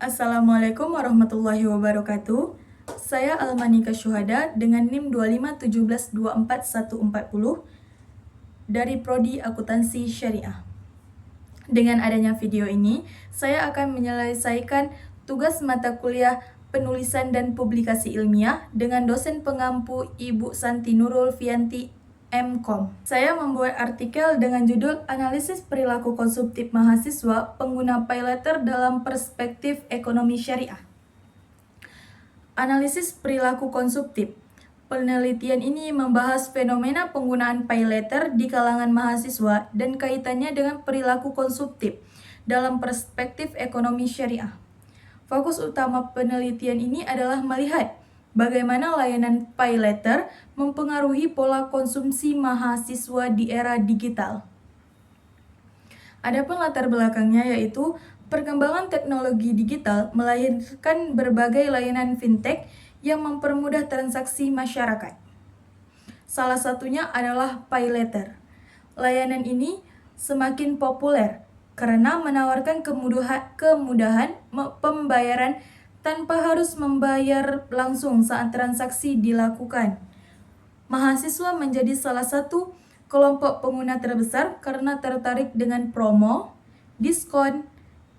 Assalamualaikum warahmatullahi wabarakatuh. Saya Almanika Syuhada dengan NIM 2517244140 dari Prodi Akuntansi Syariah. Dengan adanya video ini, saya akan menyelesaikan tugas mata kuliah penulisan dan publikasi ilmiah dengan dosen pengampu Ibu Santi Nurul Fianti MKOM. Saya membuat artikel dengan judul Analisis Perilaku Konsumtif Mahasiswa Pengguna Pay Letter dalam Perspektif Ekonomi Syariah. Analisis perilaku konsumtif. Penelitian ini membahas fenomena penggunaan pay letter di kalangan mahasiswa dan kaitannya dengan perilaku konsumtif dalam perspektif ekonomi syariah. Fokus utama penelitian ini adalah melihat bagaimana layanan pay letter mempengaruhi pola konsumsi mahasiswa di era digital. Adapun latar belakangnya yaitu perkembangan teknologi digital melahirkan berbagai layanan fintech yang mempermudah transaksi masyarakat. Salah satunya adalah pay letter. Layanan ini semakin populer karena menawarkan kemudahan pembayaran tanpa harus membayar langsung saat transaksi dilakukan. Mahasiswa menjadi salah satu kelompok pengguna terbesar karena tertarik dengan promo, diskon,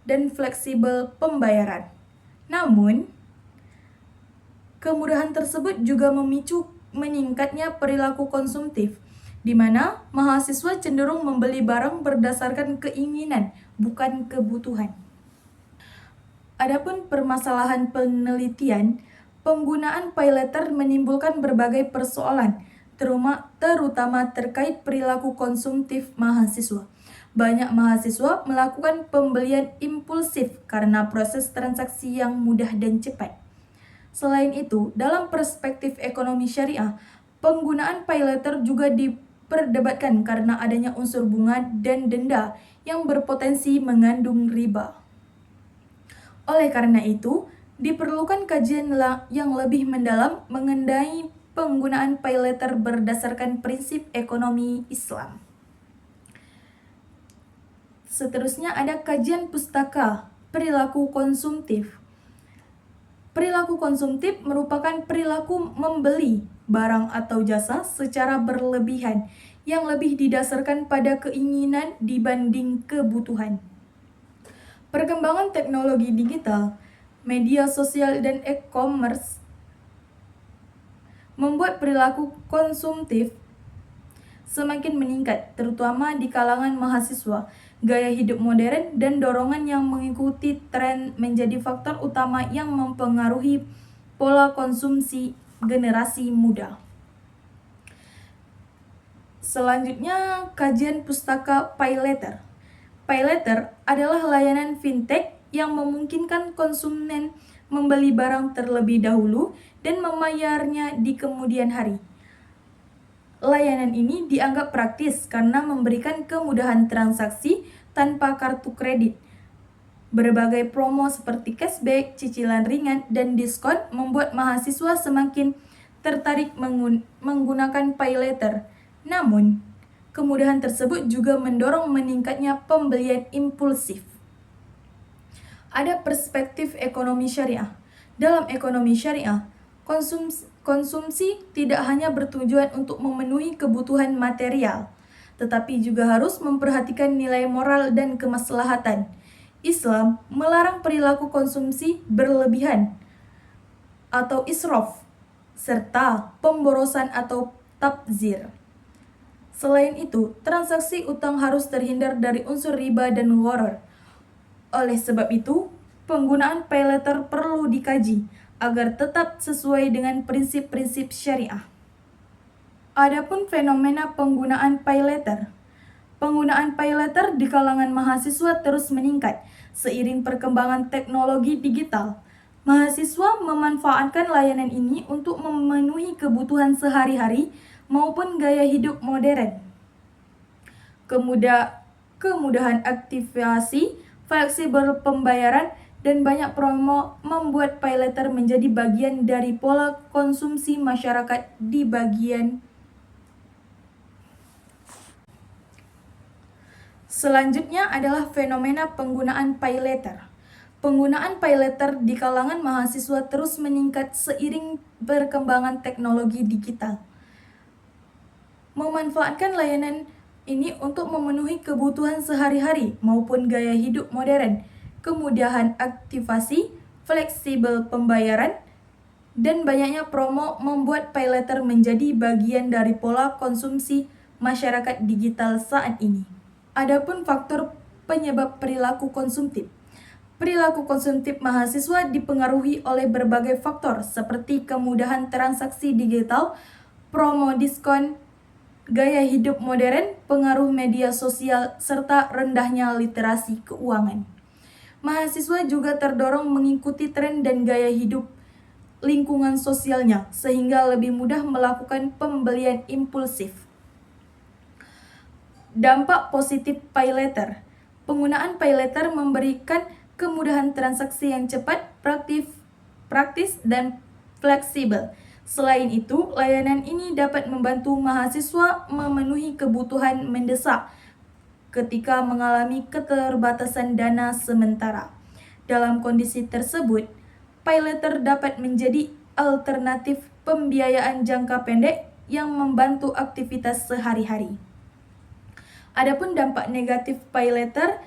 dan fleksibel pembayaran. Namun, kemudahan tersebut juga memicu meningkatnya perilaku konsumtif, di mana mahasiswa cenderung membeli barang berdasarkan keinginan, bukan kebutuhan. Adapun permasalahan penelitian, penggunaan pay letter menimbulkan berbagai persoalan, terutama terkait perilaku konsumtif mahasiswa. Banyak mahasiswa melakukan pembelian impulsif karena proses transaksi yang mudah dan cepat. Selain itu, dalam perspektif ekonomi syariah, penggunaan pay letter juga diperdebatkan karena adanya unsur bunga dan denda yang berpotensi mengandung riba. Oleh karena itu, diperlukan kajian yang lebih mendalam mengenai penggunaan pay letter berdasarkan prinsip ekonomi Islam. Seterusnya ada kajian pustaka perilaku konsumtif. Perilaku konsumtif merupakan perilaku membeli barang atau jasa secara berlebihan yang lebih didasarkan pada keinginan dibanding kebutuhan. Perkembangan teknologi digital, media sosial, dan e-commerce membuat perilaku konsumtif semakin meningkat, terutama di kalangan mahasiswa. Gaya hidup modern dan dorongan yang mengikuti tren menjadi faktor utama yang mempengaruhi pola konsumsi generasi muda. Selanjutnya, kajian pustaka pay letter. Pay letter adalah layanan fintech yang memungkinkan konsumen membeli barang terlebih dahulu dan membayarnya di kemudian hari. Layanan ini dianggap praktis karena memberikan kemudahan transaksi tanpa kartu kredit. Berbagai promo seperti cashback, cicilan ringan, dan diskon membuat mahasiswa semakin tertarik menggunakan pay letter. Namun, kemudahan tersebut juga mendorong meningkatnya pembelian impulsif. Ada perspektif ekonomi syariah. Dalam ekonomi syariah, konsumsi tidak hanya bertujuan untuk memenuhi kebutuhan material, tetapi juga harus memperhatikan nilai moral dan kemaslahatan. Islam melarang perilaku konsumsi berlebihan atau israf, serta pemborosan atau tabzir. Selain itu, transaksi utang harus terhindar dari unsur riba dan gharar. Oleh sebab itu, penggunaan pay letter perlu dikaji agar tetap sesuai dengan prinsip-prinsip syariah. Adapun fenomena penggunaan pay letter. Penggunaan pay letter di kalangan mahasiswa terus meningkat seiring perkembangan teknologi digital. Mahasiswa memanfaatkan layanan ini untuk memenuhi kebutuhan sehari-hari maupun gaya hidup modern. Kemudahan aktivasi, fleksibel pembayaran, dan banyak promo membuat pay letter menjadi bagian dari pola konsumsi masyarakat di bagian. Selanjutnya adalah fenomena penggunaan pay letter. Penggunaan paylater di kalangan mahasiswa terus meningkat seiring perkembangan teknologi digital. Memanfaatkan layanan ini untuk memenuhi kebutuhan sehari-hari maupun gaya hidup modern, kemudahan aktivasi, fleksibel pembayaran, dan banyaknya promo membuat paylater menjadi bagian dari pola konsumsi masyarakat digital saat ini. Adapun faktor penyebab perilaku konsumtif. Perilaku konsumtif mahasiswa dipengaruhi oleh berbagai faktor seperti kemudahan transaksi digital, promo diskon, gaya hidup modern, pengaruh media sosial, serta rendahnya literasi keuangan. Mahasiswa juga terdorong mengikuti tren dan gaya hidup lingkungan sosialnya, sehingga lebih mudah melakukan pembelian impulsif. Dampak positif paylater. Penggunaan paylater memberikan kemudahan transaksi yang cepat, praktis, dan fleksibel. Selain itu, layanan ini dapat membantu mahasiswa memenuhi kebutuhan mendesak ketika mengalami keterbatasan dana sementara. Dalam kondisi tersebut, paylater dapat menjadi alternatif pembiayaan jangka pendek yang membantu aktivitas sehari-hari. Adapun dampak negatif paylater,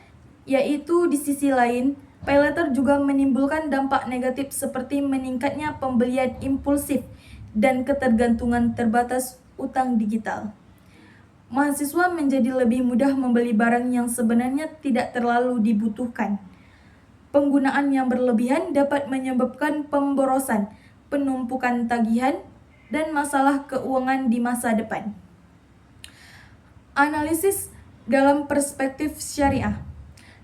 yaitu di sisi lain, paylater juga menimbulkan dampak negatif seperti meningkatnya pembelian impulsif dan ketergantungan terbatas utang digital. Mahasiswa menjadi lebih mudah membeli barang yang sebenarnya tidak terlalu dibutuhkan. Penggunaan yang berlebihan dapat menyebabkan pemborosan, penumpukan tagihan, dan masalah keuangan di masa depan. Analisis dalam perspektif syariah.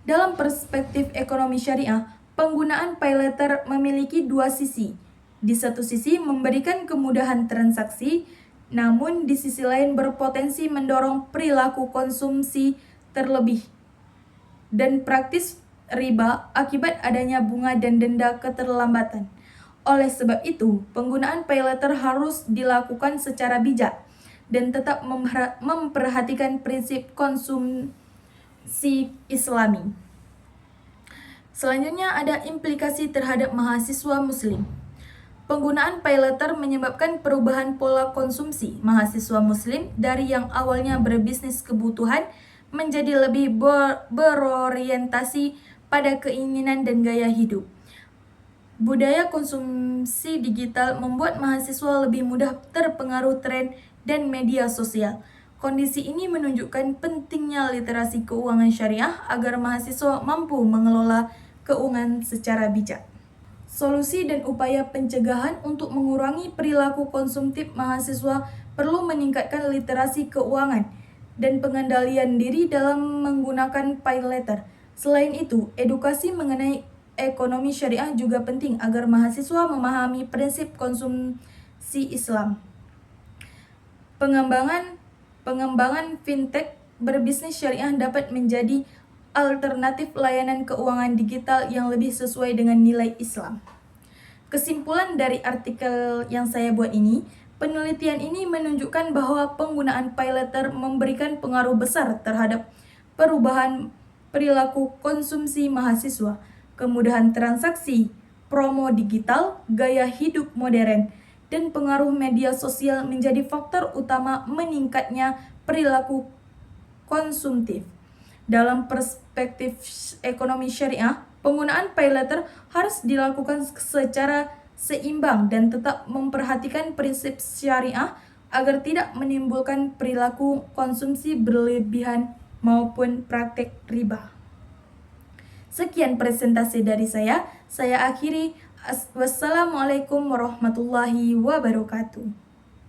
Dalam perspektif ekonomi syariah, penggunaan paylater memiliki dua sisi. Di satu sisi memberikan kemudahan transaksi, namun di sisi lain berpotensi mendorong perilaku konsumsi terlebih dan praktis riba akibat adanya bunga dan denda keterlambatan. Oleh sebab itu, penggunaan paylater harus dilakukan secara bijak dan tetap memperhatikan prinsip konsumsi Islami. Selanjutnya ada implikasi terhadap mahasiswa muslim. Penggunaan paylater menyebabkan perubahan pola konsumsi mahasiswa muslim dari yang awalnya berbisnis kebutuhan menjadi lebih berorientasi pada keinginan dan gaya hidup. Budaya konsumsi digital membuat mahasiswa lebih mudah terpengaruh tren dan media sosial. Kondisi ini menunjukkan pentingnya literasi keuangan syariah agar mahasiswa mampu mengelola keuangan secara bijak. Solusi dan upaya pencegahan untuk mengurangi perilaku konsumtif mahasiswa perlu meningkatkan literasi keuangan dan pengendalian diri dalam menggunakan paylater. Selain itu, edukasi mengenai ekonomi syariah juga penting agar mahasiswa memahami prinsip konsumsi Islam. Pengembangan fintech berbisnis syariah dapat menjadi alternatif layanan keuangan digital yang lebih sesuai dengan nilai Islam. Kesimpulan dari artikel yang saya buat ini, penelitian ini menunjukkan bahwa penggunaan paylater memberikan pengaruh besar terhadap perubahan perilaku konsumsi mahasiswa, kemudahan transaksi, promo digital, gaya hidup modern, dan pengaruh media sosial menjadi faktor utama meningkatnya perilaku konsumtif. Dalam perspektif ekonomi syariah, penggunaan paylater harus dilakukan secara seimbang dan tetap memperhatikan prinsip syariah agar tidak menimbulkan perilaku konsumsi berlebihan maupun praktek riba. Sekian presentasi dari saya akhiri. Wassalamualaikum warahmatullahi wabarakatuh.